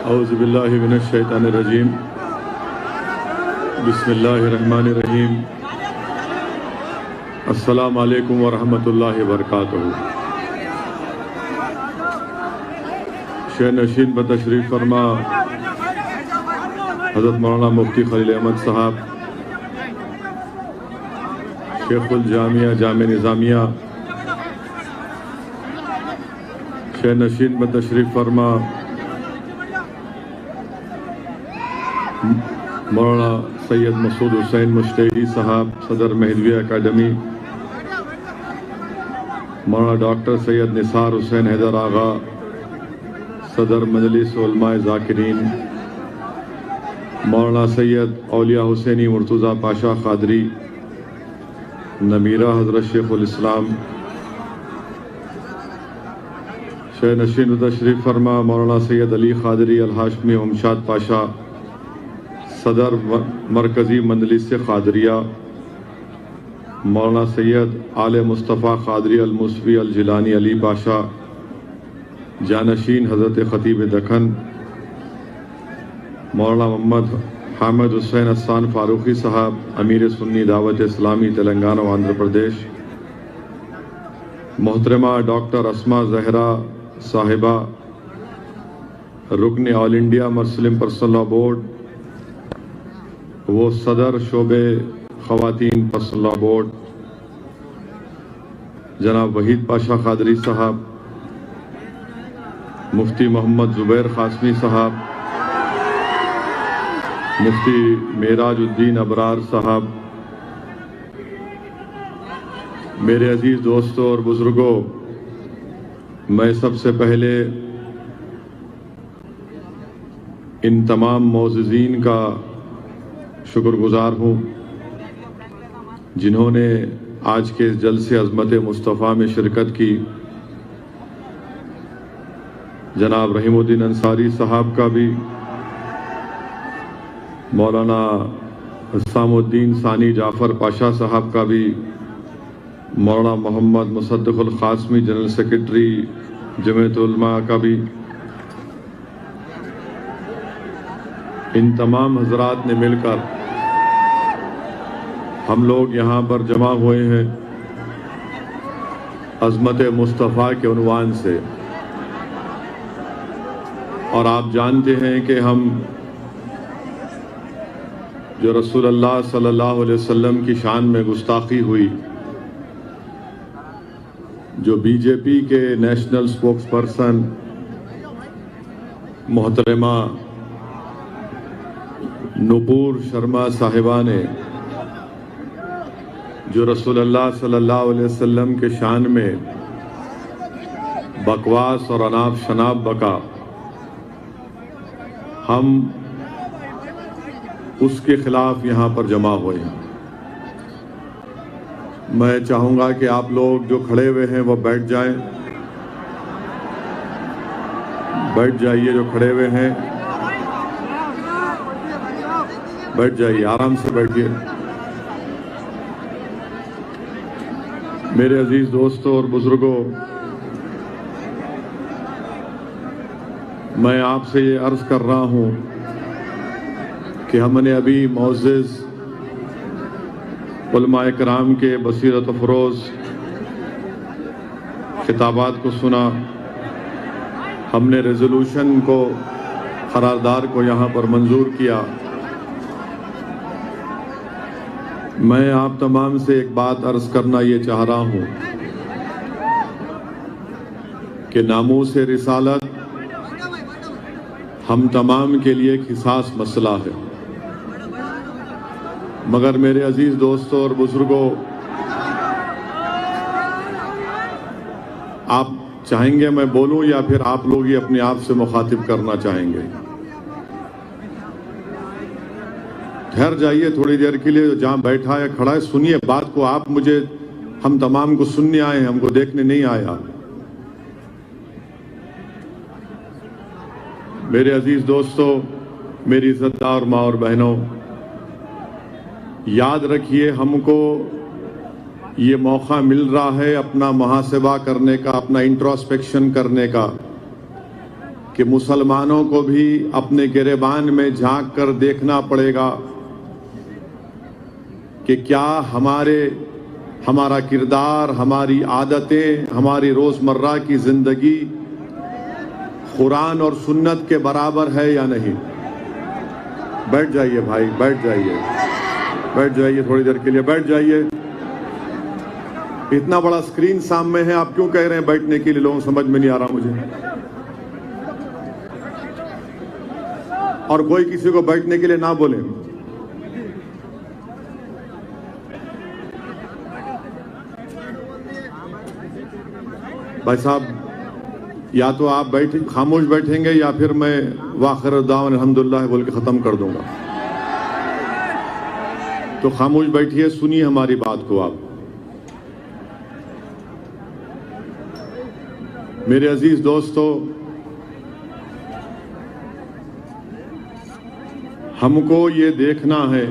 اعوذ باللہ من الشیطان الرجیم بسم اللہ الرحمن الرحیم السلام علیکم ورحمۃ اللہ وبرکاتہ۔ شہ نشین بتشریف فرما حضرت مولانا مفتی خلیل احمد صاحب، شیخ الجامعہ جامع نظامیہ، شہ نشین بتشریف فرما مولانا سید مسعود حسین مشتیری صاحب، صدر مہدویہ اکیڈمی، مولانا ڈاکٹر سید نثار حسین حیدر آغا، صدر مجلس علماء ذاکرین، مولانا سید اولیاء حسینی مرتضیٰ پاشا قادری، نمیرہ حضرت شیخ الاسلام، شہ نشین تشریف فرما مولانا سید علی قادری الہاشمی امشاد پاشا، صدر مرکزی مجلس قادریہ، مولانا سید آل مصطفیٰ قادری الموسوی الجیلانی علی پاشا، جانشین حضرت خطیب دکن، مولانا محمد حامد حسین احسان فاروقی صاحب، امیر سنی دعوت اسلامی تلنگانہ و آندھرا پردیش، محترمہ ڈاکٹر اسما زہرا صاحبہ، رکن All India Muslim Personal Law Board, وہ صدر شعبے خواتین پرسنل لاء بورڈ، جناب وحید پاشا قادری صاحب، مفتی محمد زبیر قاسمی صاحب، مفتی معراج الدین ابرار صاحب، میرے عزیز دوستوں اور بزرگوں، میں سب سے پہلے ان تمام معززین کا شکر گزار ہوں جنہوں نے آج کے اس جلسے عظمت مصطفیٰ میں شرکت کی۔ جناب رحیم الدین انصاری صاحب کا بھی، مولانا حسام الدین ثانی جعفر پاشا صاحب کا بھی، مولانا محمد مصدق القاسمی جنرل سیکرٹری جمعیت علماء کا بھی، ان تمام حضرات نے مل کر ہم لوگ یہاں پر جمع ہوئے ہیں عظمت مصطفیٰ کے عنوان سے، اور آپ جانتے ہیں کہ ہم جو رسول اللہ صلی اللہ علیہ وسلم کی شان میں گستاخی ہوئی، جو بی جے پی کے نیشنل سپوکس پرسن محترمہ نپور شرما صاحبہ نے جو رسول اللہ صلی اللہ علیہ وسلم کے شان میں بکواس اور اناپ شناپ بکا، ہم اس کے خلاف یہاں پر جمع ہوئے ہیں۔ میں چاہوں گا کہ آپ لوگ جو کھڑے ہوئے ہیں وہ بیٹھ جائیں، بیٹھ جائیے، جو کھڑے ہوئے ہیں بیٹھ جائیے، آرام سے بیٹھیے۔ میرے عزیز دوستوں اور بزرگوں، میں آپ سے یہ عرض کر رہا ہوں کہ ہم نے ابھی معزز علماء کرام کے بصیرت افروز خطابات کو سنا، ہم نے ریزولوشن کو، قرارداد کو یہاں پر منظور کیا۔ میں آپ تمام سے ایک بات عرض کرنا یہ چاہ رہا ہوں کہ ناموس رسالت ہم تمام کے لیے ایک حساس مسئلہ ہے، مگر میرے عزیز دوستوں اور بزرگوں، آپ چاہیں گے میں بولوں یا پھر آپ لوگ یہ اپنے آپ سے مخاطب کرنا چاہیں گے؟ ٹھہر جائیے تھوڑی دیر کے لیے، جہاں بیٹھا ہے کھڑا ہے سنیے بات کو، آپ مجھے، ہم تمام کو سننے آئے ہیں، ہم کو دیکھنے نہیں آیا۔ میرے عزیز دوستوں، میری عزت دار ماں اور بہنوں، یاد رکھیے ہم کو یہ موقع مل رہا ہے اپنا محاسبہ کرنے کا، اپنا انٹروسپیکشن کرنے کا کہ مسلمانوں کو بھی اپنے گریبان میں جھانک کر دیکھنا پڑے گا کہ کیا ہمارا کردار، ہماری عادتیں، ہماری روزمرہ کی زندگی قرآن اور سنت کے برابر ہے یا نہیں۔ بیٹھ جائیے بھائی، بیٹھ جائیے تھوڑی دیر کے لیے، بیٹھ جائیے۔ اتنا بڑا سکرین سامنے ہے، آپ کیوں کہہ رہے ہیں بیٹھنے کے لیے؟ لوگوں سمجھ میں نہیں آ رہا مجھے۔ اور کوئی کسی کو بیٹھنے کے لیے نہ بولے۔ بھائی صاحب، یا تو آپ خاموش بیٹھیں گے یا پھر میں وآخر دعوانا الحمدللہ بول کے ختم کر دوں گا۔ تو خاموش بیٹھیے، سنیے ہماری بات کو۔ آپ میرے عزیز دوستو، ہم کو یہ دیکھنا ہے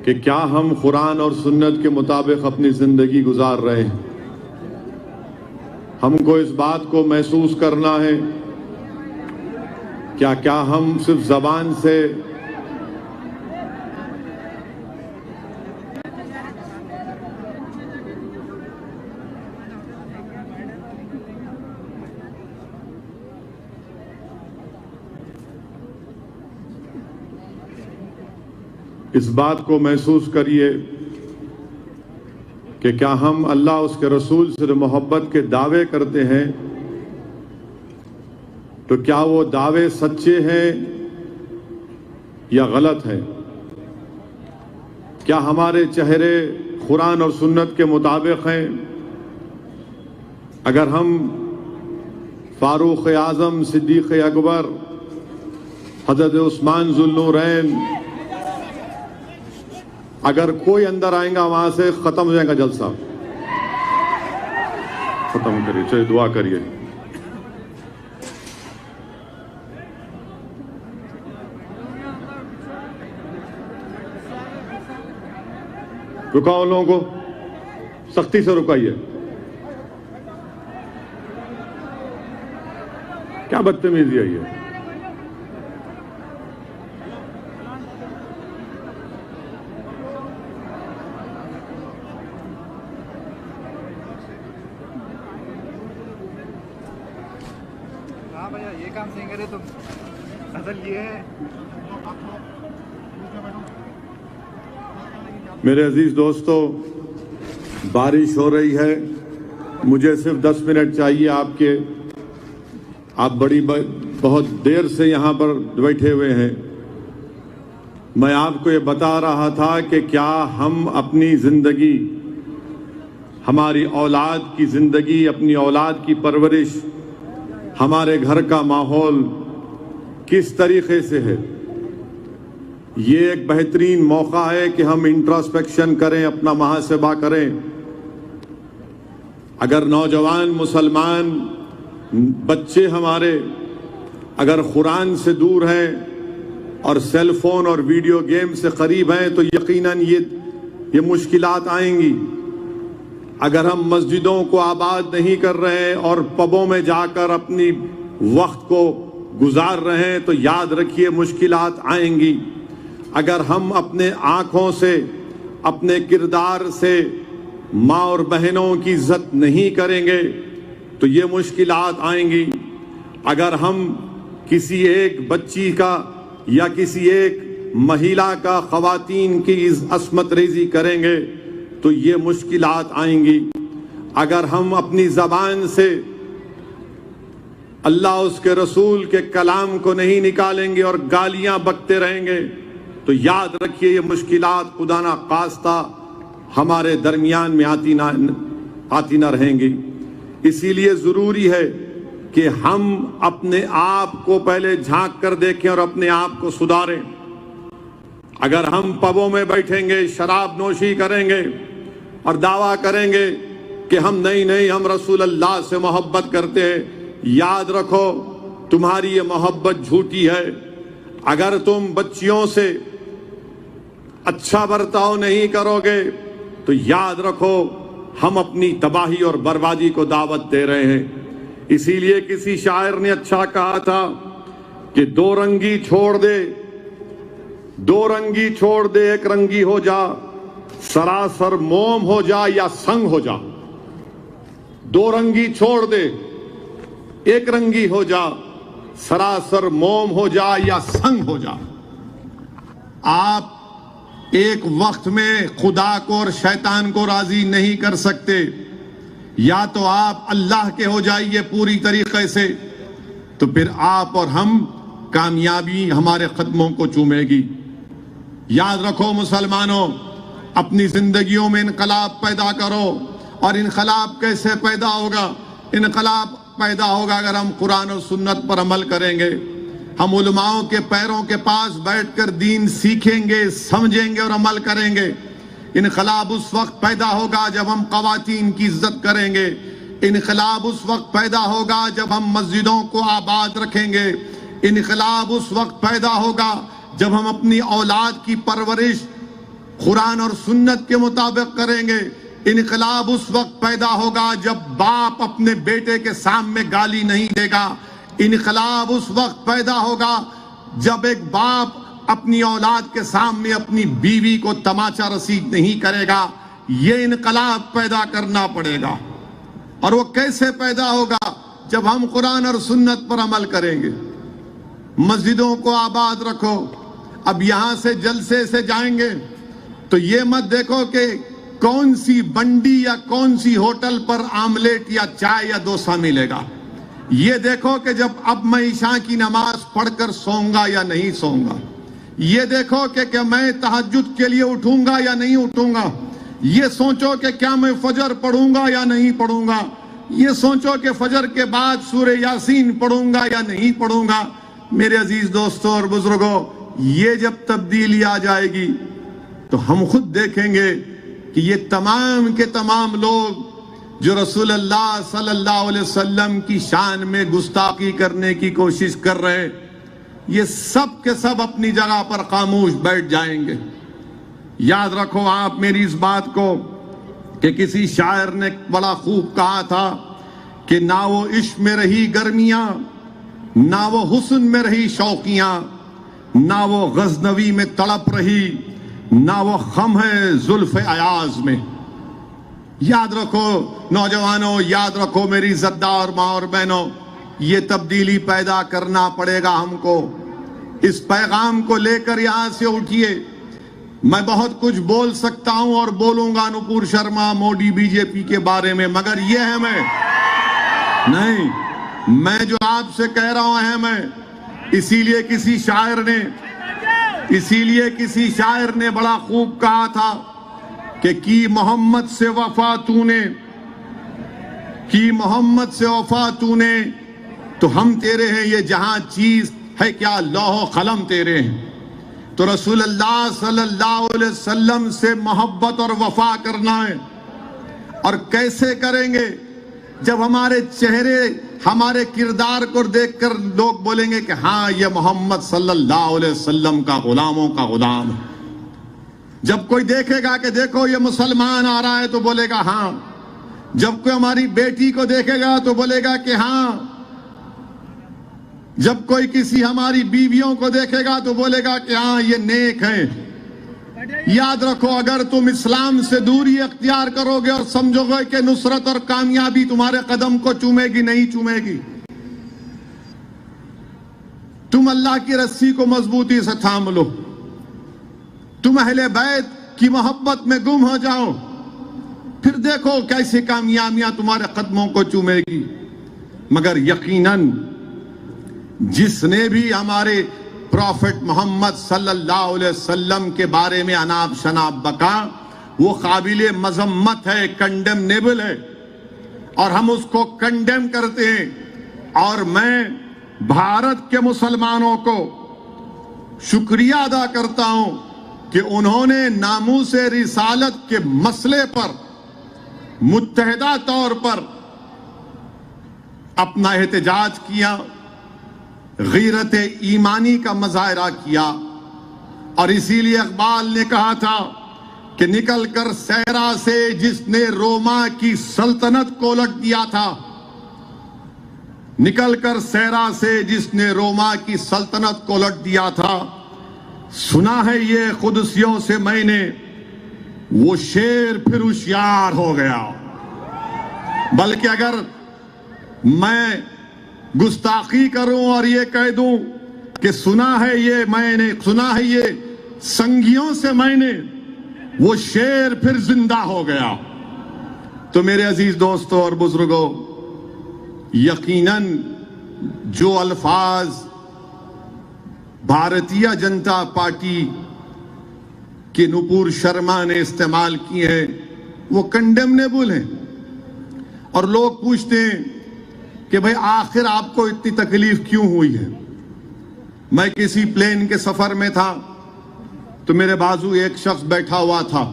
کہ کیا ہم قرآن اور سنت کے مطابق اپنی زندگی گزار رہے ہیں۔ ہم کو اس بات کو محسوس کرنا ہے کیا ہم صرف زبان سے اس بات کو محسوس کریے کہ کیا ہم اللہ اس کے رسول سے محبت کے دعوے کرتے ہیں تو کیا وہ دعوے سچے ہیں یا غلط ہیں؟ کیا ہمارے چہرے قرآن اور سنت کے مطابق ہیں؟ اگر ہم فاروق اعظم، صدیق اکبر، حضرت عثمان ذو النورین، اگر کوئی اندر آئیں گا وہاں سے ختم ہو جائے گا جلسہ۔ ختم کریے، چلیے دعا کریے۔ رکاؤ لوگوں کو، سختی سے رکائیے۔ کیا بدتمیزی ہے یہ؟ یہ کام نہیں کرے تو اصل یہ ہے۔ میرے عزیز دوستو، بارش ہو رہی ہے، مجھے صرف 10 منٹ چاہیے آپ کے۔ آپ بہت دیر سے یہاں پر بیٹھے ہوئے ہیں۔ میں آپ کو یہ بتا رہا تھا کہ کیا ہم اپنی زندگی، ہماری اولاد کی زندگی، اپنی اولاد کی پرورش، ہمارے گھر کا ماحول کس طریقے سے ہے؟ یہ ایک بہترین موقع ہے کہ ہم انٹراسپیکشن کریں، اپنا محاسبہ کریں۔ اگر نوجوان مسلمان بچے ہمارے اگر قرآن سے دور ہیں اور سیل فون اور ویڈیو گیم سے قریب ہیں تو یقیناً یہ مشکلات آئیں گی۔ اگر ہم مسجدوں کو آباد نہیں کر رہے ہیں اور پبوں میں جا کر اپنی وقت کو گزار رہے ہیں تو یاد رکھیے مشکلات آئیں گی۔ اگر ہم اپنے آنکھوں سے، اپنے کردار سے ماں اور بہنوں کی عزت نہیں کریں گے تو یہ مشکلات آئیں گی۔ اگر ہم کسی ایک بچی کا یا کسی ایک مہیلا کا، خواتین کی عصمت ریزی کریں گے تو یہ مشکلات آئیں گی۔ اگر ہم اپنی زبان سے اللہ اس کے رسول کے کلام کو نہیں نکالیں گے اور گالیاں بکتے رہیں گے تو یاد رکھیے یہ مشکلات خدا نہ خواستہ ہمارے درمیان میں آتی نہ رہیں گی۔ اسی لیے ضروری ہے کہ ہم اپنے آپ کو پہلے جھانک کر دیکھیں اور اپنے آپ کو سدھاریں۔ اگر ہم پبوں میں بیٹھیں گے، شراب نوشی کریں گے اور دعویٰ کریں گے کہ ہم نہیں ہم رسول اللہ سے محبت کرتے ہیں، یاد رکھو تمہاری یہ محبت جھوٹی ہے۔ اگر تم بچیوں سے اچھا برتاؤ نہیں کرو گے تو یاد رکھو ہم اپنی تباہی اور بربادی کو دعوت دے رہے ہیں۔ اسی لیے کسی شاعر نے اچھا کہا تھا کہ دو رنگی چھوڑ دے، دو رنگی چھوڑ دے، ایک رنگی ہو جا، سراسر موم ہو جا یا سنگ ہو جا۔ دو رنگی چھوڑ دے، ایک رنگی ہو جا، سراسر موم ہو جا یا سنگ ہو جا۔ آپ ایک وقت میں خدا کو اور شیطان کو راضی نہیں کر سکتے، یا تو آپ اللہ کے ہو جائیے پوری طریقے سے، تو پھر آپ اور ہم کامیابی ہمارے قدموں کو چومے گی۔ یاد رکھو مسلمانوں، اپنی زندگیوں میں انقلاب پیدا کرو۔ اور انقلاب کیسے پیدا ہوگا؟ انقلاب پیدا ہوگا اگر ہم قرآن و سنت پر عمل کریں گے، ہم علماؤں کے پیروں کے پاس بیٹھ کر دین سیکھیں گے، سمجھیں گے اور عمل کریں گے۔ انقلاب اس وقت پیدا ہوگا جب ہم خواتین کی عزت کریں گے۔ انقلاب اس وقت پیدا ہوگا جب ہم مسجدوں کو آباد رکھیں گے۔ انقلاب اس وقت پیدا ہوگا جب ہم اپنی اولاد کی پرورش قرآن اور سنت کے مطابق کریں گے۔ انقلاب اس وقت پیدا ہوگا جب باپ اپنے بیٹے کے سامنے گالی نہیں دے گا۔ انقلاب اس وقت پیدا ہوگا جب ایک باپ اپنی اولاد کے سامنے اپنی بیوی کو تماچا رسید نہیں کرے گا۔ یہ انقلاب پیدا کرنا پڑے گا۔ اور وہ کیسے پیدا ہوگا؟ جب ہم قرآن اور سنت پر عمل کریں گے۔ مسجدوں کو آباد رکھو۔ اب یہاں سے جلسے سے جائیں گے تو یہ مت دیکھو کہ کون سی بنڈی یا کون سی ہوٹل پر آملیٹ یا چائے یا ڈوسا ملے گا۔ یہ دیکھو کہ جب اب میں عشاء کی نماز پڑھ کر سوؤں گا یا نہیں سوؤں گا۔ یہ دیکھو کہ میں تہجد کے لیے اٹھوں گا یا نہیں اٹھوں گا۔ یہ سوچو کہ کیا میں فجر پڑھوں گا یا نہیں پڑھوں گا۔ یہ سوچو کہ فجر کے بعد سورہ یاسین پڑھوں گا یا نہیں پڑھوں گا۔ میرے عزیز دوستوں اور بزرگوں، یہ جب تبدیلی آ جائے گی تو ہم خود دیکھیں گے کہ یہ تمام کے تمام لوگ جو رسول اللہ صلی اللہ علیہ وسلم کی شان میں گستاخی کرنے کی کوشش کر رہے، یہ سب کے سب اپنی جگہ پر خاموش بیٹھ جائیں گے۔ یاد رکھو آپ میری اس بات کو کہ کسی شاعر نے بڑا خوب کہا تھا کہ نہ وہ عشق میں رہی گرمیاں، نہ وہ حسن میں رہی شوقیاں، نہ وہ غزنوی میں تڑپ رہی، نہ وہ خم ہے زلف ایاز میں۔ یاد رکھو نوجوانوں، یاد رکھو میری عزتدار ماں اور بہنوں، یہ تبدیلی پیدا کرنا پڑے گا ہم کو۔ اس پیغام کو لے کر یہاں سے اٹھیے۔ میں بہت کچھ بول سکتا ہوں اور بولوں گا نپور شرما، موڈی، بی جے پی کے بارے میں، مگر یہ اہم ہے نہیں، میں جو آپ سے کہہ رہا ہوں اہم ہے۔ اسی لیے کسی شاعر نے بڑا خوب کہا تھا کہ کی محمد سے وفا تو نے تو ہم تیرے ہیں، یہ جہاں چیز ہے کیا لوح و قلم تیرے ہیں۔ تو رسول اللہ صلی اللہ علیہ وسلم سے محبت اور وفا کرنا ہے۔ اور کیسے کریں گے؟ جب ہمارے چہرے، ہمارے کردار کو دیکھ کر لوگ بولیں گے کہ ہاں یہ محمد صلی اللہ علیہ وسلم کا غلاموں کا غلام ہے۔ جب کوئی دیکھے گا کہ دیکھو یہ مسلمان آ رہا ہے تو بولے گا ہاں۔ جب کوئی ہماری بیٹی کو دیکھے گا تو بولے گا کہ ہاں۔ جب کوئی کسی ہماری بیویوں کو دیکھے گا تو بولے گا کہ ہاں یہ نیک ہیں۔ یاد رکھو، اگر تم اسلام سے دوری اختیار کرو گے اور سمجھو گے کہ نصرت اور کامیابی تمہارے قدم کو چومے گی، نہیں چومے گی۔ تم اللہ کی رسی کو مضبوطی سے تھام لو، تم اہل بیت کی محبت میں گم ہو جاؤ، پھر دیکھو کیسی کامیابیاں تمہارے قدموں کو چومے گی۔ مگر یقیناً جس نے بھی ہمارے پروفٹ محمد صلی اللہ علیہ وسلم کے بارے میں اناب شناب بکا، وہ قابل مذمت ہے، کنڈیمنیبل ہے، اور ہم اس کو کنڈیم کرتے ہیں۔ اور میں بھارت کے مسلمانوں کو شکریہ ادا کرتا ہوں کہ انہوں نے ناموس رسالت کے مسئلے پر متحدہ طور پر اپنا احتجاج کیا، غیرت ایمانی کا مظاہرہ کیا۔ اور اسی لیے اقبال نے کہا تھا کہ نکل کر صحرا سے جس نے روما کی سلطنت کو الٹ دیا تھا، نکل کر سیرا سے جس نے روما کی سلطنت کو الٹ دیا تھا، سنا ہے یہ قدسیوں سے میں نے، وہ شیر پھر ہوشیار ہو گیا۔ بلکہ اگر میں گستاخی کروں اور یہ کہہ دوں کہ سنا ہے یہ سنگیوں سے میں نے، وہ شیر پھر زندہ ہو گیا۔ تو میرے عزیز دوستوں اور بزرگوں، یقیناً جو الفاظ بھارتیہ جنتا پارٹی کے نپور شرما نے استعمال کیے ہیں وہ کنڈیمنیبل ہیں، اور لوگ پوچھتے ہیں کہ بھئی آخر آپ کو اتنی تکلیف کیوں ہوئی ہے؟ میں کسی پلین کے سفر میں تھا تو میرے بازو ایک شخص بیٹھا ہوا تھا،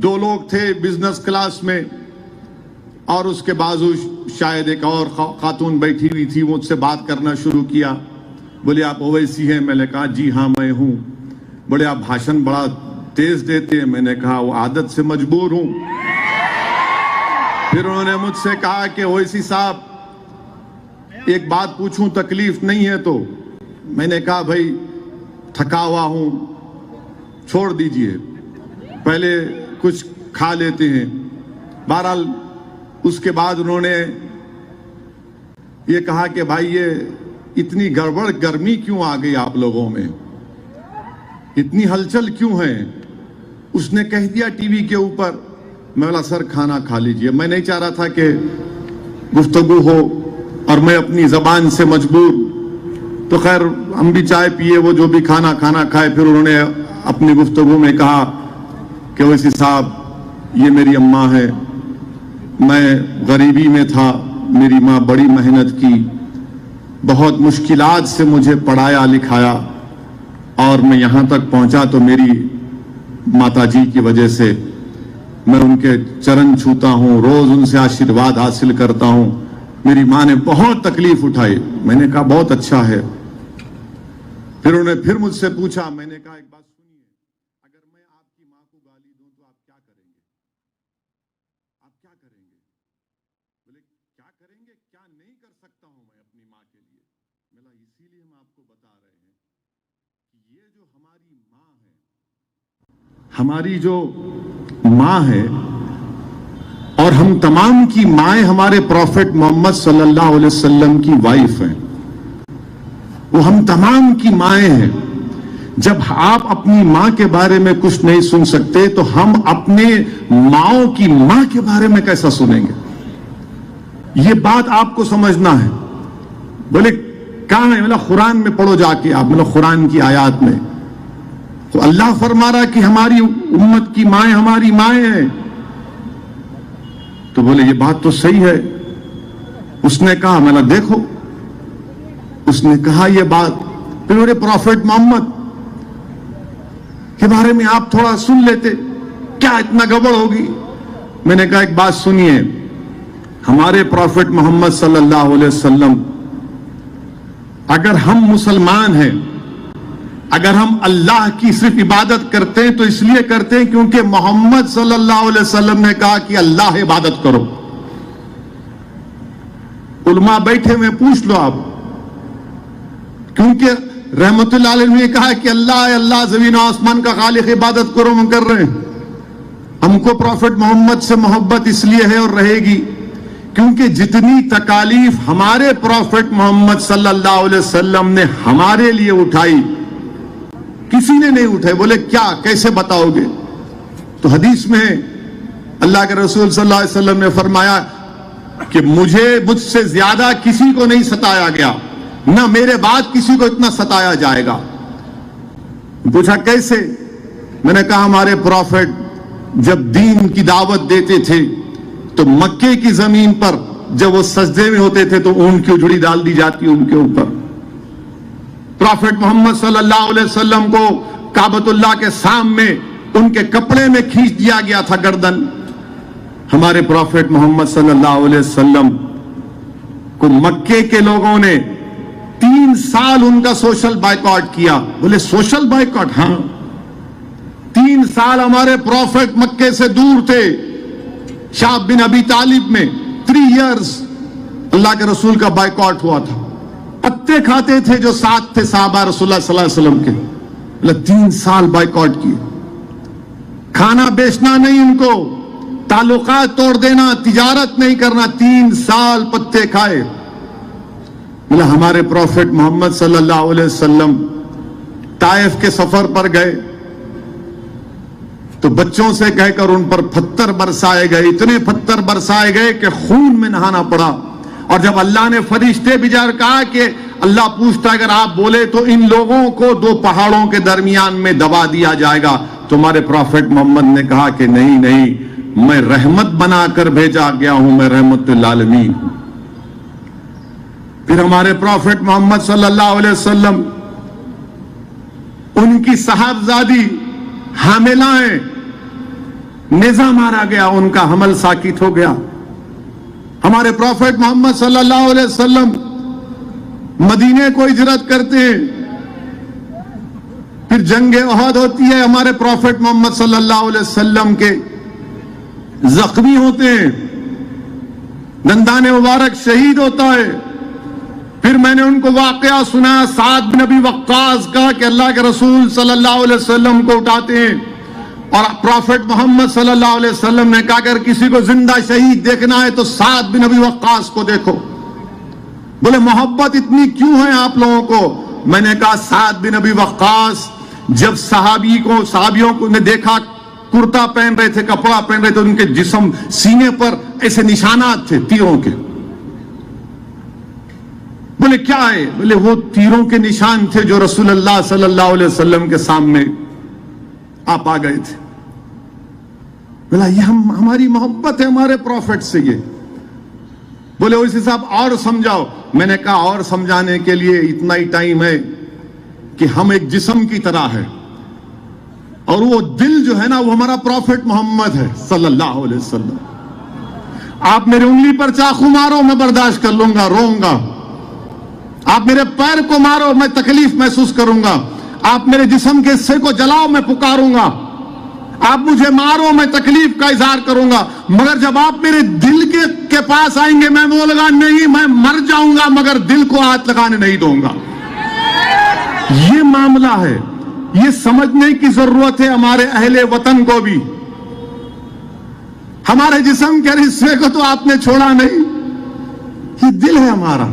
دو لوگ تھے بزنس کلاس میں، اور اس کے بازو شاید ایک اور خاتون بیٹھی ہوئی تھی۔ مجھ سے بات کرنا شروع کیا، بولے آپ اویسی ہیں؟ میں نے کہا جی ہاں میں ہوں۔ بڑے آپ بھاشن بڑا تیز دیتے ہیں۔ میں نے کہا وہ عادت سے مجبور ہوں۔ پھر انہوں نے مجھ سے کہا کہ اویسی صاحب ایک بات پوچھوں، تکلیف نہیں ہے تو؟ میں نے کہا بھائی تھکا ہوا ہوں، چھوڑ دیجئے، پہلے کچھ کھا لیتے ہیں۔ بہرحال اس کے بعد انہوں نے یہ کہا کہ بھائی یہ اتنی گڑبڑ گرمی کیوں آ گئی آپ لوگوں میں، اتنی ہلچل کیوں ہے؟ اس نے کہہ دیا ٹی وی کے اوپر۔ میں بولا سر کھانا کھا لیجئے، میں نہیں چاہ رہا تھا کہ گفتگو ہو اور میں اپنی زبان سے مجبور۔ تو خیر ہم بھی چائے پیے، وہ جو بھی کھانا کھائے۔ پھر انہوں نے اپنی گفتگو میں کہا کہ اویسی صاحب یہ میری اماں ہے، میں غریبی میں تھا، میری ماں بڑی محنت کی، بہت مشکلات سے مجھے پڑھایا لکھایا، اور میں یہاں تک پہنچا تو میری ماتا جی کی وجہ سے۔ میں ان کے چرن چھوتا ہوں، روز ان سے آشیرواد حاصل کرتا ہوں۔ میری ماں نے بہت تکلیف اٹھائی۔ میں نے کہا بہت اچھا ہے۔ پھر انہوں نے پھر مجھ سے پوچھا، میں نے کہا ایک بات سنیے، اگر میں آپ کی ماں کو گالی دوں تو آپ کیا کریں گے؟ آپ کیا کریں گے؟ بولے کیا کریں گے؟ کیا نہیں کر سکتا ہوں میں اپنی ماں کے لیے؟ میں اسی لیے ہم آپ کو بتا رہے ہیں کہ یہ جو ہماری ماں ہے، ہماری جو ماں ہے، اور ہم تمام کی مائیں ہمارے پروفٹ محمد صلی اللہ علیہ وسلم کی وائف ہیں، وہ ہم تمام کی مائیں ہیں۔ جب آپ اپنی ماں کے بارے میں کچھ نہیں سن سکتے تو ہم اپنے ماؤں کی ماں کے بارے میں کیسا سنیں گے؟ یہ بات آپ کو سمجھنا ہے۔ بولے کہاں ہے؟ مطلب قرآن میں پڑھو جا کے آپ، مطلب قرآن کی آیات میں تو اللہ فرما رہا کہ ہماری امت کی مائیں ہماری مائیں ہیں۔ تو بولے یہ بات تو صحیح ہے۔ اس نے کہا، میں نے دیکھو، اس نے کہا یہ بات، پھر میرے پروفٹ محمد کے بارے میں آپ تھوڑا سن لیتے، کیا اتنا گڑبڑ ہوگی؟ میں نے کہا ایک بات سنیے، ہمارے پروفٹ محمد صلی اللہ علیہ وسلم، اگر ہم مسلمان ہیں، اگر ہم اللہ کی صرف عبادت کرتے ہیں تو اس لیے کرتے ہیں کیونکہ محمد صلی اللہ علیہ وسلم نے کہا کہ اللہ عبادت کرو۔ علماء بیٹھے ہوئے پوچھ لو آپ، کیونکہ رحمت اللہ علیہ نے کہا کہ اللہ ہے، اللہ زمین و آسمان کا خالق، عبادت کرو، ہم کر رہے ہیں۔ ہم کو پروفٹ محمد سے محبت اس لیے ہے اور رہے گی کیونکہ جتنی تکالیف ہمارے پروفٹ محمد صلی اللہ علیہ وسلم نے ہمارے لیے اٹھائی کسی نے نہیں اٹھائی۔ بولے کیا، کیسے بتاؤ گے؟ تو حدیث میں اللہ کے رسول صلی اللہ علیہ وسلم نے فرمایا کہ مجھ سے زیادہ کسی کو نہیں ستایا گیا، نہ میرے بعد کسی کو اتنا ستایا جائے گا۔ پوچھا کیسے؟ میں نے کہا ہمارے پروفٹ جب دین کی دعوت دیتے تھے تو مکے کی زمین پر جب وہ سجدے میں ہوتے تھے تو اونٹ کی اجڑی ڈال دی جاتی ان کے اوپر۔ پروفٹ محمد صلی اللہ علیہ وسلم کو کعبۃ اللہ کے سامنے ان کے کپڑے میں کھینچ دیا گیا تھا گردن۔ ہمارے پروفٹ محمد صلی اللہ علیہ وسلم کو مکے کے لوگوں نے 3 سال ان کا سوشل بائیکاٹ کیا۔ بولے سوشل بائیکاٹ؟ ہاں، 3 سال ہمارے پروفٹ مکے سے دور تھے، شعب بن ابی طالب میں 3 years اللہ کے رسول کا بائیکاٹ ہوا تھا. پتے کھاتے تھے جو ساتھ تھے صحابہ رسول اللہ صلی اللہ علیہ وسلم کے. 3 سال بائیکاٹ کیے. کھانا بیچنا نہیں ان کو, تعلقات توڑ دینا, تجارت نہیں کرنا. 3 سال پتے کھائے. ہمارے پروفٹ محمد صلی اللہ علیہ وسلم طائف کے سفر پر گئے تو بچوں سے کہہ کر ان پر پتھر برسائے گئے. اتنے پتھر برسائے گئے کہ خون میں نہانا پڑا. اور جب اللہ نے فرشتے بھیجا کہا کہ اللہ پوچھتا اگر آپ بولے تو ان لوگوں کو 2 پہاڑوں کے درمیان میں دبا دیا جائے گا, تمہارے پروفٹ محمد نے کہا کہ نہیں نہیں, میں رحمت بنا کر بھیجا گیا ہوں, میں رحمت للعالمین ہوں. پھر ہمارے پروفٹ محمد صلی اللہ علیہ وسلم, ان کی صاحبزادی حاملہ ہیں, نیزہ مارا گیا, ان کا حمل ساکت ہو گیا. ہمارے پروفٹ محمد صلی اللہ علیہ وسلم مدینے کو ہجرت کرتے ہیں. پھر جنگ احد ہوتی ہے, ہمارے پروفٹ محمد صلی اللہ علیہ وسلم کے زخمی ہوتے ہیں, دندان مبارک شہید ہوتا ہے. پھر میں نے ان کو واقعہ سنا سعد بن ابی وقاص کا کہ اللہ کے رسول صلی اللہ علیہ وسلم کو اٹھاتے ہیں اور پروفٹ محمد صلی اللہ علیہ وسلم نے کہا اگر کسی کو زندہ شہید دیکھنا ہے تو سعد بن ابی وقاص کو دیکھو. بولے محبت اتنی کیوں ہے آپ لوگوں کو؟ میں نے کہا سعد بن ابی وقاص جب صحابیوں کو نے دیکھا کرتا پہن رہے تھے, کپڑا پہن رہے تھے, ان کے جسم سینے پر ایسے نشانات تھے تیروں کے. بولے کیا ہے؟ بولے وہ تیروں کے نشان تھے جو رسول اللہ صلی اللہ علیہ وسلم کے سامنے آپ آ گئے تھے. بولا یہ ہماری محبت ہے ہمارے پروفٹ سے. یہ بولے اسی صاحب اور سمجھاؤ. میں نے کہا اور سمجھانے کے لیے اتنا ہی ٹائم ہے کہ ہم ایک جسم کی طرح ہے اور وہ دل جو ہے نا وہ ہمارا پروفٹ محمد ہے صلی اللہ علیہ وسلم. آپ میرے انگلی پر چاقو مارو میں برداشت کر لوں گا, روؤں گا. آپ میرے پیر کو مارو میں تکلیف محسوس کروں گا. آپ میرے جسم کے حصے کو جلاؤ میں پکاروں گا. آپ مجھے مارو میں تکلیف کا اظہار کروں گا. مگر جب آپ میرے دل کے پاس آئیں گے میں بولوں گا نہیں میں مر جاؤں گا مگر دل کو ہاتھ لگانے نہیں دوں گا. یہ معاملہ ہے. یہ سمجھنے کی ضرورت ہے ہمارے اہل وطن کو بھی. ہمارے جسم کے حصے کو تو آپ نے چھوڑا نہیں, یہ دل ہے ہمارا.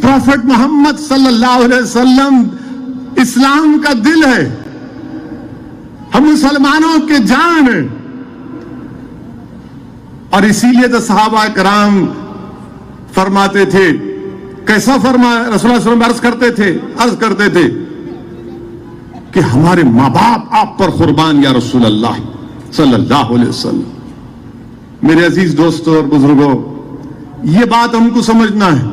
پروفٹ محمد صلی اللہ علیہ وسلم اسلام کا دل ہے, ہم مسلمانوں کے جان ہیں. اور اسی لیے تو صحابہ کرام فرماتے تھے, کیسا فرمایا رسول اللہ صلی اللہ علیہ وسلم عرض کرتے تھے کہ ہمارے ماں باپ آپ پر قربان یا رسول اللہ صلی اللہ علیہ وسلم. میرے عزیز دوستوں اور بزرگوں, یہ بات ہم کو سمجھنا ہے,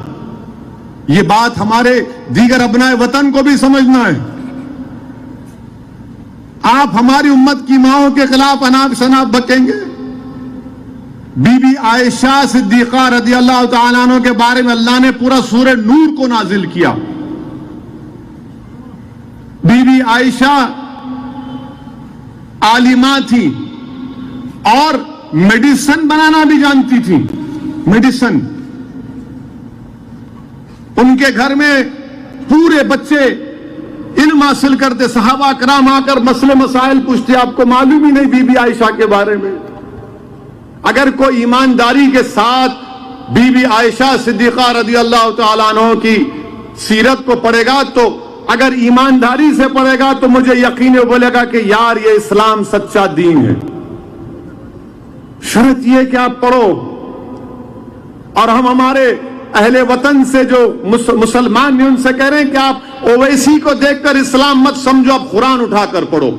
یہ بات ہمارے دیگر ابنائے وطن کو بھی سمجھنا ہے. آپ ہماری امت کی ماؤں کے خلاف اناپ شناپ بکیں گے. بی بی عائشہ صدیقہ رضی اللہ تعالیٰ عنہ کے بارے میں اللہ نے پورا سورہ نور کو نازل کیا. بی بی عائشہ عالمہ تھی اور میڈیسن بنانا بھی جانتی تھی. میڈیسن ان کے گھر میں پورے بچے علم حاصل کرتے. صحابہ کرام آ کر مسئلے مسائل پوچھتے, آپ کو معلوم ہی نہیں بی بی عائشہ کے بارے میں. اگر کوئی ایمانداری کے ساتھ بی بی عائشہ صدیقہ رضی اللہ تعالیٰ عنہ کی سیرت کو پڑھے گا تو اگر ایمانداری سے پڑھے گا تو مجھے یقین بولے گا کہ یار یہ اسلام سچا دین ہے. شرط یہ کہ آپ پڑھو. اور ہم ہمارے اہل وطن سے جو مسلمان ہیں ان سے کہہ رہے ہیں کہ آپ اویسی کو دیکھ کر اسلام مت سمجھو, آپ قرآن اٹھا کر پڑھو.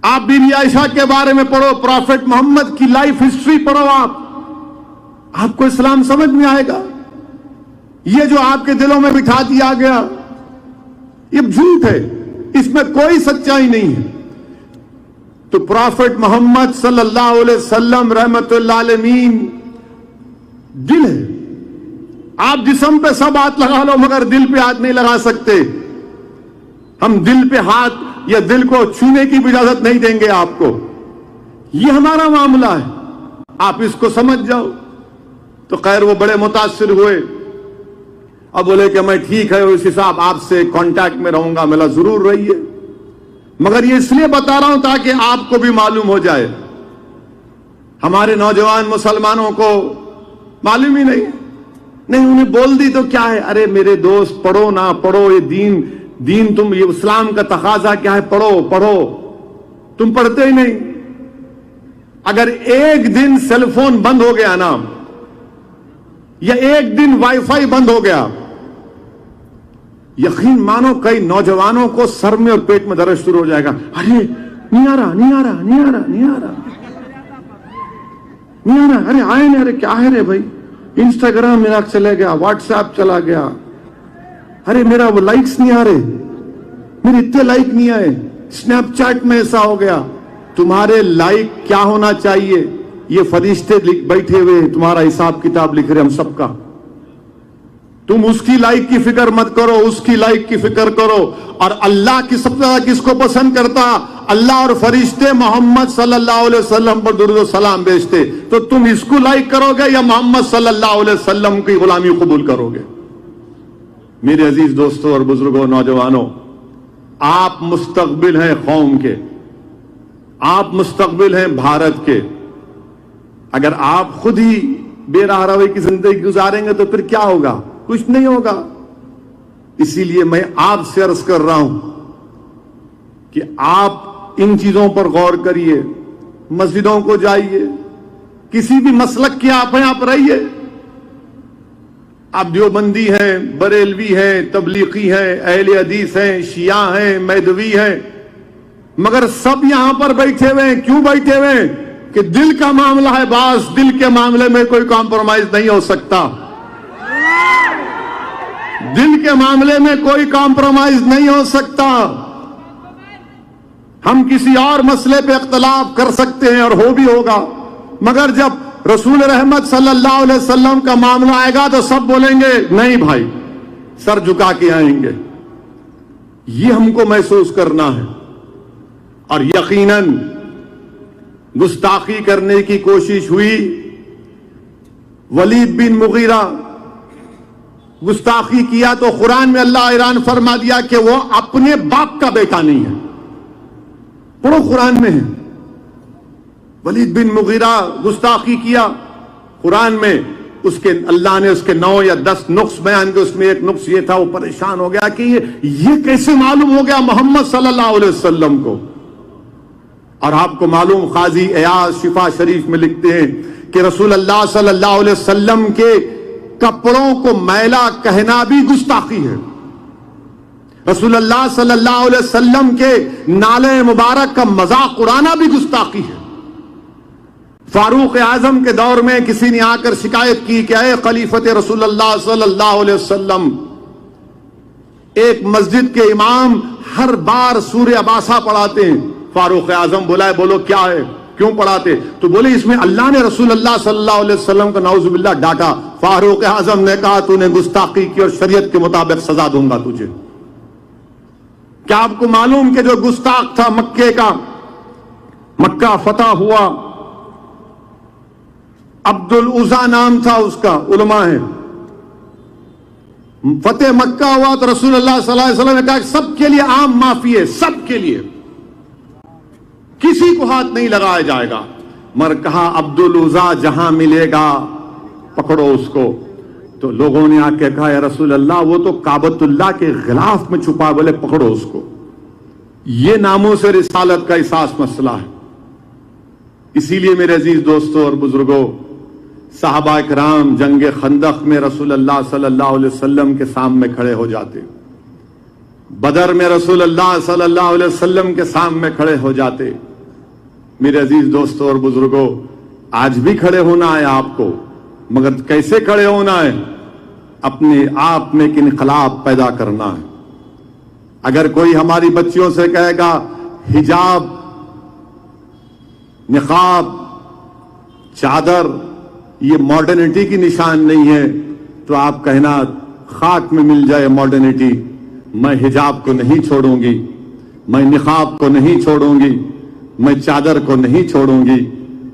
آپ بی بی عائشہ کے بارے میں پڑھو, پروفٹ محمد کی لائف ہسٹری پڑھو. آپ کو اسلام سمجھ میں آئے گا. یہ جو آپ کے دلوں میں بٹھا دیا گیا یہ جھوٹ ہے, اس میں کوئی سچائی نہیں ہے. تو پروفٹ محمد صلی اللہ علیہ وسلم رحمت اللہ علیہ دل ہے. آپ جسم پہ سب ہاتھ لگا لو مگر دل پہ ہاتھ نہیں لگا سکتے. ہم دل پہ ہاتھ یا دل کو چھونے کی بھی اجازت نہیں دیں گے آپ کو. یہ ہمارا معاملہ ہے, آپ اس کو سمجھ جاؤ. تو خیر وہ بڑے متاثر ہوئے. اب بولے کہ میں ٹھیک ہے اس حساب آپ سے کانٹیکٹ میں رہوں گا. ملا ضرور رہیے, مگر یہ اس لیے بتا رہا ہوں تاکہ آپ کو بھی معلوم ہو جائے. ہمارے نوجوان مسلمانوں کو معلوم ہی نہیں, انہیں بول دی تو کیا ہے, ارے میرے دوست پڑھو نہ پڑھو, یہ دین تم, یہ اسلام کا تقاضا کیا ہے, پڑھو. تم پڑھتے ہی نہیں. اگر ایک دن سیل فون بند ہو گیا نا, یا ایک دن وائی فائی بند ہو گیا, یقین مانو کئی نوجوانوں کو سر میں اور پیٹ میں درد شروع ہو جائے گا. ارے نہیں آ رہا, ارے آئے نہیں, ارے کیا ہے رے بھائی, انسٹاگرام میرا چلے گیا, واٹس ایپ چلا گیا, ارے میرا وہ لائکس نہیں آ رہے, میرے اتنے لائک نہیں آئے, اسنیپ چیٹ میں ایسا ہو گیا. تمہارے لائک کیا ہونا چاہیے, یہ فرشتے بیٹھے ہوئے تمہارا حساب کتاب لکھ رہے ہم سب کا. تم اس کی لائک کی فکر مت کرو, اس کی لائک کی فکر کرو. اور اللہ کی سب سے زیادہ کس کو پسند کرتا, اللہ اور فرشتے محمد صلی اللہ علیہ وسلم پر درود و سلام بھیجتے. تو تم اس کو لائک کرو گے یا محمد صلی اللہ علیہ وسلم کی غلامی قبول کرو گے؟ میرے عزیز دوستوں اور بزرگوں, نوجوانوں, آپ مستقبل ہیں قوم کے, آپ مستقبل ہیں بھارت کے. اگر آپ خود ہی بے راہ روی کی زندگی گزاریں گے تو پھر کیا ہوگا؟ کچھ نہیں ہوگا. اسی لیے میں آپ سے عرض کر رہا ہوں کہ آپ ان چیزوں پر غور کریے, مسجدوں کو جائیے, کسی بھی مسلک کے آپ رہیے. آپ دیوبندی ہیں, بریلوی ہیں, تبلیغی ہیں, اہل حدیث ہیں, شیعہ ہیں, میدوی ہیں, مگر سب یہاں پر بیٹھے ہوئے ہیں. کیوں بیٹھے ہوئے ہیں؟ کہ دل کا معاملہ ہے باس, دل کے معاملے میں کوئی کمپرومائز نہیں ہو سکتا. دل کے معاملے میں کوئی کمپرومائز نہیں ہو سکتا. ہم کسی اور مسئلے پہ اختلاف کر سکتے ہیں اور ہو بھی ہوگا, مگر جب رسول رحمت صلی اللہ علیہ وسلم کا معاملہ آئے گا تو سب بولیں گے نہیں بھائی, سر جھکا کے آئیں گے. یہ ہم کو محسوس کرنا ہے. اور یقیناً گستاخی کرنے کی کوشش ہوئی. ولید بن مغیرہ گستاخی کیا تو قرآن میں اللہ اعلان فرما دیا کہ وہ اپنے باپ کا بیٹا نہیں ہے. پڑھو قرآن میں ہے. ولید بن مغیرہ گستاخی کیا, قرآن میں اس کے اللہ نے اس کے 9 یا 10 نقص بیان کے, اس میں ایک نقص یہ تھا, وہ پریشان ہو گیا کہ یہ کیسے معلوم ہو گیا محمد صلی اللہ علیہ وسلم کو. اور آپ کو معلوم, قاضی ایاز شفا شریف میں لکھتے ہیں کہ رسول اللہ صلی اللہ علیہ وسلم کے کپڑوں کو میلا کہنا بھی گستاخی ہے. رسول اللہ صلی اللہ علیہ وسلم کے نالے مبارک کا مذاق اڑانا بھی گستاخی ہے. فاروق اعظم کے دور میں کسی نے آ کر شکایت کی کہ اے خلیفت رسول اللہ صلی اللہ علیہ وسلم, ایک مسجد کے امام ہر بار سورہ عباسہ پڑھاتے ہیں. فاروق اعظم بلائے, بولو کیا ہے, کیوں پڑھاتے؟ تو بولے اس میں اللہ نے رسول اللہ صلی اللہ علیہ وسلم کو نعوذ باللہ ڈانٹا. فاروق اعظم نے کہا تو نے گستاخی کی اور شریعت کے مطابق سزا دوں گا تجھے. کیا آپ کو معلوم کہ جو گستاخ تھا مکے کا, مکہ فتح ہوا, عبد العزا نام تھا اس کا, علماء ہیں, فتح مکہ ہوا تو رسول اللہ صلی اللہ علیہ وسلم نے کہا کہ سب کے لیے عام معافی ہے, سب کے لیے, کسی کو ہاتھ نہیں لگایا جائے گا. مگر کہا عبد العزا جہاں ملے گا پکڑو اس کو. تو لوگوں نے آ کے کہا یا رسول اللہ وہ تو کعبۃ اللہ کے غلاف میں چھپا, بولے پکڑو اس کو. یہ ناموں سے رسالت کا احساس مسئلہ ہے. اسی لیے میرے عزیز دوستوں اور بزرگوں, صحابہ کرام جنگ خندق میں رسول اللہ صلی اللہ علیہ وسلم کے سامنے کھڑے ہو جاتے, بدر میں رسول اللہ صلی اللہ علیہ وسلم کے سامنے کھڑے ہو جاتے. میرے عزیز دوستوں اور بزرگوں, آج بھی کھڑے ہونا ہے آپ کو, مگر کیسے کھڑے ہونا ہے؟ اپنے آپ میں ایک انقلاب پیدا کرنا ہے. اگر کوئی ہماری بچیوں سے کہے گا حجاب, نقاب, چادر یہ ماڈرنٹی کی نشان نہیں ہے, تو آپ کہنا خاک میں مل جائے ماڈرنٹی, میں حجاب کو نہیں چھوڑوں گی, میں نقاب کو نہیں چھوڑوں گی, میں چادر کو نہیں چھوڑوں گی.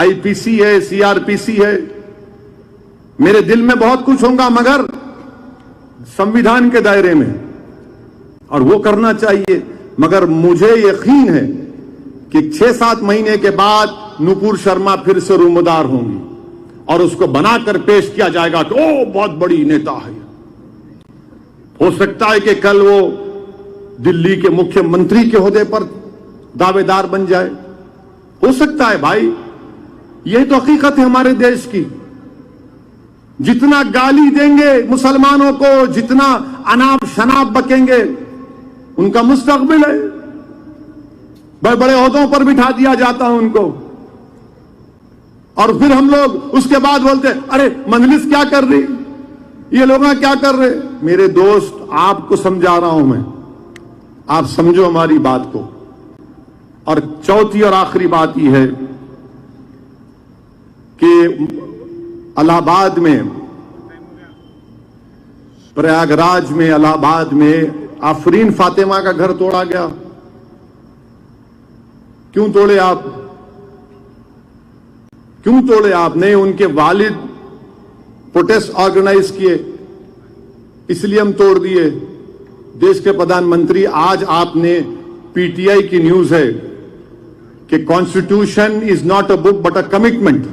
IPC ہے, CRPC ہے. میرے دل میں بہت کچھ ہوگا مگر سمویدھان کے دائرے میں, اور وہ کرنا چاہیے. مگر مجھے یقین ہے کہ 6-7 مہینے کے بعد نپور شرما پھر سے رومدار ہوں گی اور اس کو بنا کر پیش کیا جائے گا کہ او بہت بڑی نیتا ہے. ہو سکتا ہے کہ کل وہ دلی کے مکھیہ منتری کے عہدے پر دعوے دار بن جائے. ہو سکتا ہے بھائی, یہ تو حقیقت ہے ہمارے دیش کی. جتنا گالی دیں گے مسلمانوں کو, جتنا اناپ شناپ بکیں گے, ان کا مستقبل ہے. بڑے بڑے عہدوں پر بٹھا دیا جاتا ہے ان کو, اور پھر ہم لوگ اس کے بعد بولتے ارے مجلس کیا کر رہی, یہ لوگ کیا کر رہے. میرے دوست, آپ کو سمجھا رہا ہوں میں, آپ سمجھو ہماری بات کو. اور چوتھی اور آخری بات یہ ہے کہ الہ آباد میں, پریاگ راج میں, الہ آباد میں آفرین فاطمہ کا گھر توڑا گیا. کیوں توڑے آپ؟ کیوں توڑے آپ نے؟ ان کے والد پروٹیسٹ آرگنائز کیے, اس لیے ہم توڑ دیے. دیش کے پردھان منتری, آج آپ نے PTI کی نیوز ہے کہ constitution is not a book but a commitment.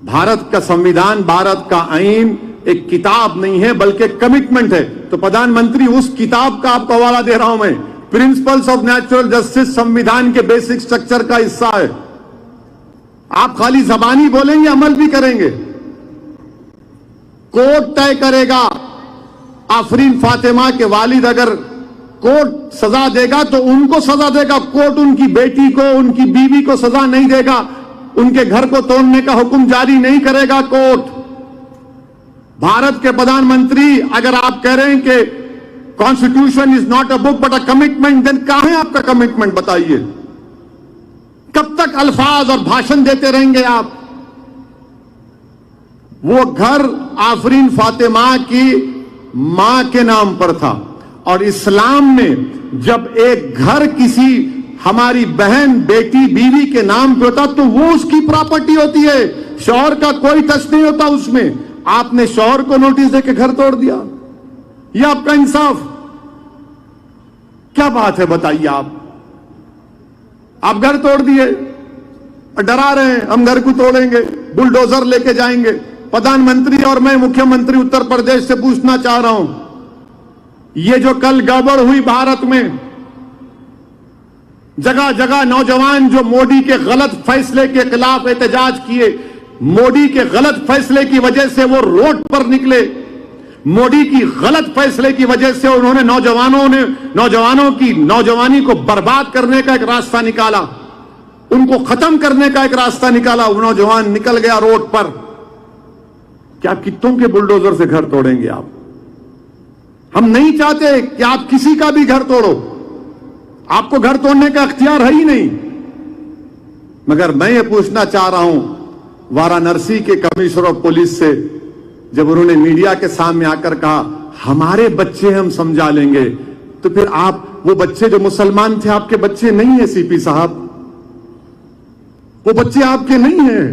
Bharat کا سمویدھان, بھارت کا آئین ایک کتاب نہیں ہے بلکہ کمٹمنٹ ہے. تو پردھان منتری, اس کتاب کا آپ کو حوالہ دے رہا ہوں میں. پرنسپلز آف نیچرل جسٹس سمویدھان کے بیسک سٹرکچر کا حصہ ہے. آپ خالی زبانی بولیں گے, عمل بھی کریں گے. کورٹ طے کرے گا. آفرین فاطمہ کے والد اگر کورٹ سزا دے گا تو ان کو سزا دے گا. کورٹ ان کی بیٹی کو, ان کی بیوی کو سزا نہیں دے گا. ان کے گھر کو توڑنے کا حکم جاری نہیں کرے گا کورٹ. بھارت کے پردھان منتری, اگر آپ کہہ رہے ہیں کہ constitution is not a book but a commitment, دین کہاں ہے آپ کا کمٹمنٹ بتائیے. کب تک الفاظ اور بھاشن دیتے رہیں گے آپ؟ وہ گھر آفرین فاطمہ کی ماں کے نام پر تھا, اور اسلام میں جب ایک گھر کسی ہماری بہن, بیٹی, بیوی کے نام پہ ہوتا تو وہ اس کی پراپرٹی ہوتی ہے. شوہر کا کوئی ٹچ نہیں ہوتا اس میں. آپ نے شوہر کو نوٹس دے کے گھر توڑ دیا. یہ آپ کا انصاف کیا بات ہے بتائیے. آپ گھر توڑ دیے اور ڈرا رہے ہیں ہم گھر کو توڑیں گے, بلڈوزر لے کے جائیں گے. پردھان منتری اور میں مکھیہ منتری اتر پردیش سے پوچھنا چاہ رہا ہوں, یہ جو کل گڑبڑ ہوئی بھارت میں, جگہ جگہ نوجوان جو موڈی کے غلط فیصلے کے خلاف احتجاج کیے, موڈی کے غلط فیصلے کی وجہ سے وہ روڈ پر نکلے, موڈی کی غلط فیصلے کی وجہ سے انہوں نے نوجوانوں کی نوجوانی کو برباد کرنے کا ایک راستہ نکالا, ان کو ختم کرنے کا ایک راستہ نکالا. وہ نوجوان نکل گیا روڈ پر. کیا کتوں کے بلڈوزر سے گھر توڑیں گے آپ؟ ہم نہیں چاہتے کہ آپ کسی کا بھی گھر توڑو. آپ کو گھر توڑنے کا اختیار ہے ہی نہیں. مگر میں یہ پوچھنا چاہ رہا ہوں وارانسی کے کمشنر آف پولیس سے, جب انہوں نے میڈیا کے سامنے آ کر کہا ہمارے بچے ہم سمجھا لیں گے, تو پھر آپ وہ بچے جو مسلمان تھے آپ کے بچے نہیں ہیں CP صاحب, وہ بچے آپ کے نہیں ہیں.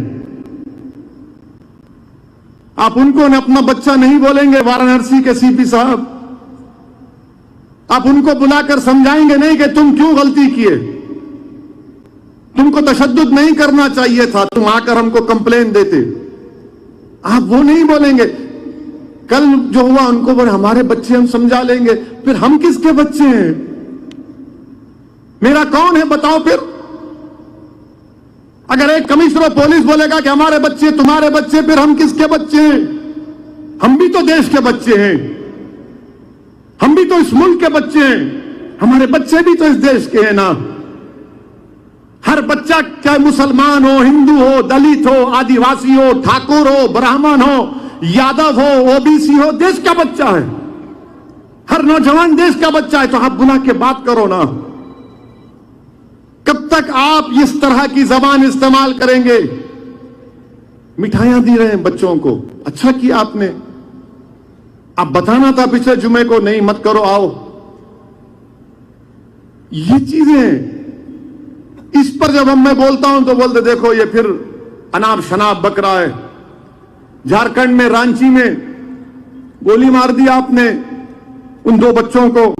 آپ ان کو اپنا بچہ نہیں بولیں گے وارانسی کے CP صاحب. آپ ان کو بلا کر سمجھائیں گے نہیں کہ تم کیوں غلطی کیے, تم کو تشدد نہیں کرنا چاہیے تھا, تم آ کر ہم کو کمپلین دیتے. آپ وہ نہیں بولیں گے. کل جو ہوا ان کو بولے ہمارے بچے ہم سمجھا لیں گے. پھر ہم کس کے بچے ہیں؟ میرا کون ہے بتاؤ. پھر اگر ایک کمشنر آف پولیس بولے گا کہ ہمارے بچے تمہارے بچے, پھر ہم کس کے بچے ہیں؟ ہم بھی تو دیش کے بچے ہیں, ہم بھی تو اس ملک کے بچے ہیں, ہمارے بچے بھی تو اس دیش کے ہیں نا. ہر بچہ چاہے مسلمان ہو, ہندو ہو, دلت ہو, آدیواسی ہو, ٹھاکر ہو, برہمن ہو, یادو ہو, OBC ہو, دیش کا بچہ ہے. ہر نوجوان دیش کا بچہ ہے. تو آپ بلا کے بات کرو نا. کب تک آپ اس طرح کی زبان استعمال کریں گے؟ مٹھائیاں دی رہے ہیں بچوں کو, اچھا کیا آپ نے. اب بتانا تھا پچھلے جمعے کو نہیں مت کرو, آؤ. یہ چیزیں اس پر جب میں بولتا ہوں تو بولتے دیکھو یہ پھر اناب شناب بک رہا ہے. جھارکھنڈ میں رانچی میں گولی مار دی آپ نے ان 2 بچوں کو,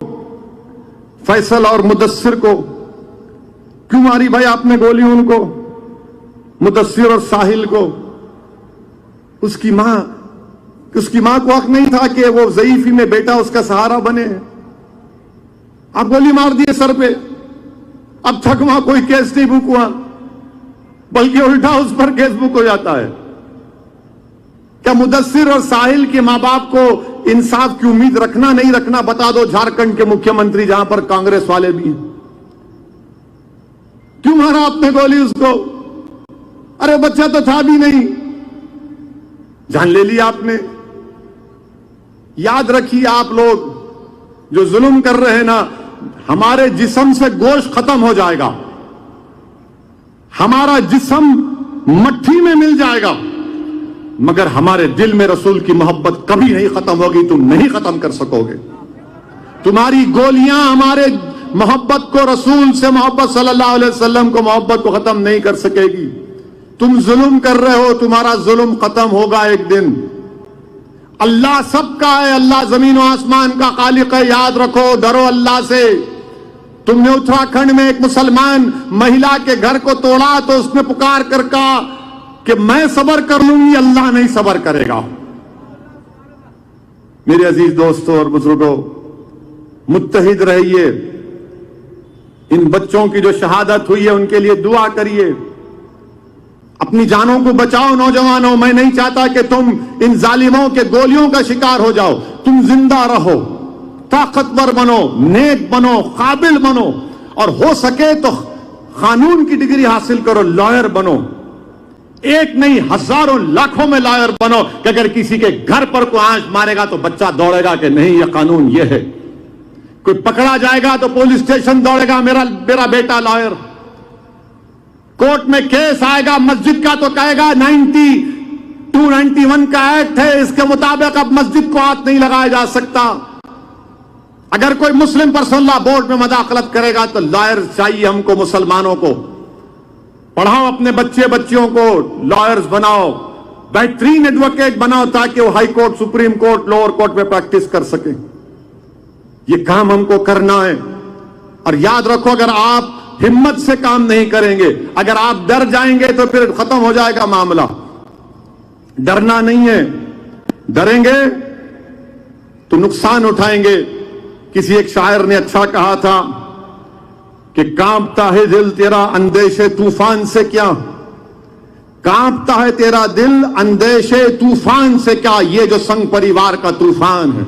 فیصل اور مدثر کو. کیوں ماری بھائی آپ نے گولی ان کو, مدثر اور ساحل کو؟ اس کی ماں کو حق نہیں تھا کہ وہ ضعیفی میں بیٹا اس کا سہارا بنے؟ آپ گولی مار دیے سر پہ. اب تک وہاں کوئی کیس نہیں بک ہوا, بلکہ الٹا اس پر کیس بک ہو جاتا ہے. کیا مدثر اور ساحل کے ماں باپ کو انصاف کی امید رکھنا نہیں رکھنا بتا دو جھارکھنڈ کے مکھیہ منتری جہاں پر کانگریس والے بھی ہیں. کیوں مارا آپ نے گولی اس کو؟ ارے بچہ تو تھا بھی نہیں, جان لے لی آپ نے. یاد رکھیے آپ لوگ جو ظلم کر رہے ہیں نا, ہمارے جسم سے گوشت ختم ہو جائے گا, ہمارا جسم مٹھی میں مل جائے گا, مگر ہمارے دل میں رسول کی محبت کبھی نہیں ختم ہوگی. تم نہیں ختم کر سکو گے. تمہاری گولیاں ہمارے محبت کو, رسول سے محبت صلی اللہ علیہ وسلم کو محبت کو ختم نہیں کر سکے گی. تم ظلم کر رہے ہو, تمہارا ظلم ختم ہوگا ایک دن. اللہ سب کا ہے, اللہ زمین و آسمان کا خالق ہے. یاد رکھو, ڈرو اللہ سے. تم نے اتراکھنڈ میں ایک مسلمان مہیلا کے گھر کو توڑا تو اس نے پکار کر کہا کہ میں صبر کر لوں گی, اللہ نہیں صبر کرے گا. میرے عزیز دوستوں اور بزرگوں, متحد رہیے. ان بچوں کی جو شہادت ہوئی ہے ان کے لیے دعا کریے. اپنی جانوں کو بچاؤ نوجوانوں. میں نہیں چاہتا کہ تم ان ظالموں کے گولیوں کا شکار ہو جاؤ. تم زندہ رہو, طاقتور بنو, نیک بنو, قابل بنو, اور ہو سکے تو قانون کی ڈگری حاصل کرو, لائر بنو. ایک نہیں, ہزاروں لاکھوں میں لائر بنو کہ اگر کسی کے گھر پر کوئی آنچ مارے گا تو بچہ دوڑے گا کہ نہیں یہ قانون یہ ہے. کوئی پکڑا جائے گا تو پولیس اسٹیشن دوڑے گا میرا بیٹا لائر. کورٹ میں کیس آئے گا مسجد کا تو کہے گا 9291 کا ایکٹ ہے, اس کے مطابق اب مسجد کو ہاتھ نہیں لگایا جا سکتا. اگر کوئی مسلم پرسنل لا بورڈ میں مداخلت کرے گا تو لائر چاہیے ہم کو. مسلمانوں کو پڑھاؤ, اپنے بچیوں کو لائرز بناؤ, بہترین ایڈوکیٹ بناؤ تاکہ وہ high court, supreme court, lower court میں پریکٹس کر سکیں. یہ کام ہم کو کرنا ہے. اور یاد رکھو, اگر آپ ہمت سے کام نہیں کریں گے, اگر آپ ڈر جائیں گے تو پھر ختم ہو جائے گا معاملہ. ڈرنا نہیں ہے, ڈریں گے تو نقصان اٹھائیں گے. کسی ایک شاعر نے اچھا کہا تھا کہ کانپتا ہے دل تیرا اندیشے طوفان سے کیا, کانپتا ہے تیرا دل اندیشے طوفان سے کیا. یہ جو سنگ پریوار کا طوفان ہے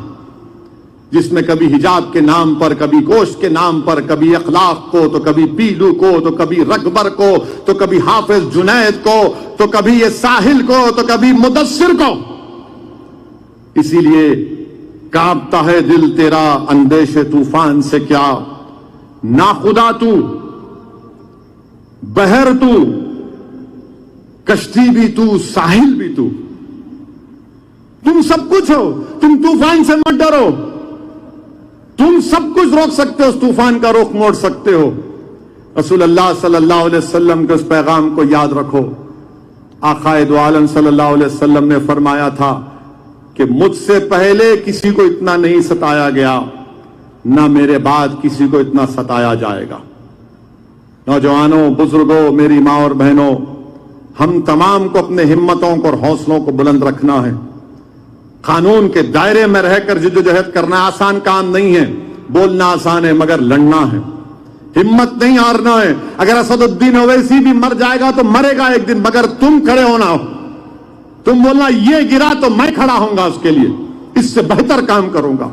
جس میں کبھی حجاب کے نام پر, کبھی گوشت کے نام پر, کبھی اخلاق کو, تو کبھی پیلو کو, تو کبھی رکبر کو, تو کبھی حافظ جنید کو, تو کبھی یہ ساحل کو, تو کبھی مدثر کو. اسی لیے کانپتا ہے دل تیرا اندیشے طوفان سے کیا, ناخدا تو, بحر تو, کشتی بھی تو, ساحل بھی تو. تم سب کچھ ہو, تم طوفان سے مت ڈرو. تم سب کچھ روک سکتے ہو, اس طوفان کا رخ موڑ سکتے ہو. رسول اللہ صلی اللہ علیہ وسلم کے اس پیغام کو یاد رکھو. آقا دو عالم صلی اللہ علیہ وسلم نے فرمایا تھا کہ مجھ سے پہلے کسی کو اتنا نہیں ستایا گیا, نہ میرے بعد کسی کو اتنا ستایا جائے گا. نوجوانوں, بزرگوں, میری ماں اور بہنوں, ہم تمام کو اپنے ہمتوں کو اور حوصلوں کو بلند رکھنا ہے. قانون کے دائرے میں رہ کر جدوجہد کرنا آسان کام نہیں ہے. بولنا آسان ہے مگر لڑنا ہے. ہمت نہیں ہارنا ہے. اگر اسد الدین اویسی بھی مر جائے گا تو مرے گا ایک دن, مگر تم کھڑے ہونا ہو. تم بولنا یہ گرا تو میں کھڑا ہوں گا اس کے لیے, اس سے بہتر کام کروں گا.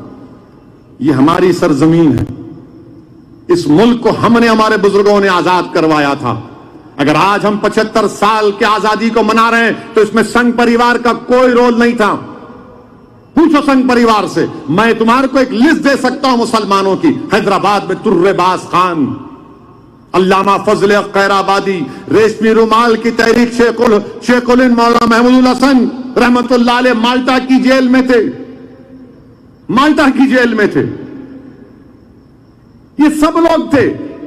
یہ ہماری سرزمین ہے. اس ملک کو ہم نے, ہمارے بزرگوں نے آزاد کروایا تھا. اگر آج ہم 75 سال کی آزادی کو منا رہے ہیں تو اس میں سنگ پریوار کا کوئی رول نہیں تھا. پوچھو سنگ پریوار سے, میں تمہارے کو ایک لسٹ دے سکتا ہوں مسلمانوں کی. حیدرآباد میں تر باز خان, علامہ فضل خیر آبادی, ریشمی رومال کی تحریک شیخ الہند مولانا محمود الحسن رحمت اللہ علیہ مالٹا کی جیل میں تھے, مالٹا کی جیل میں تھے. یہ سب لوگ تھے.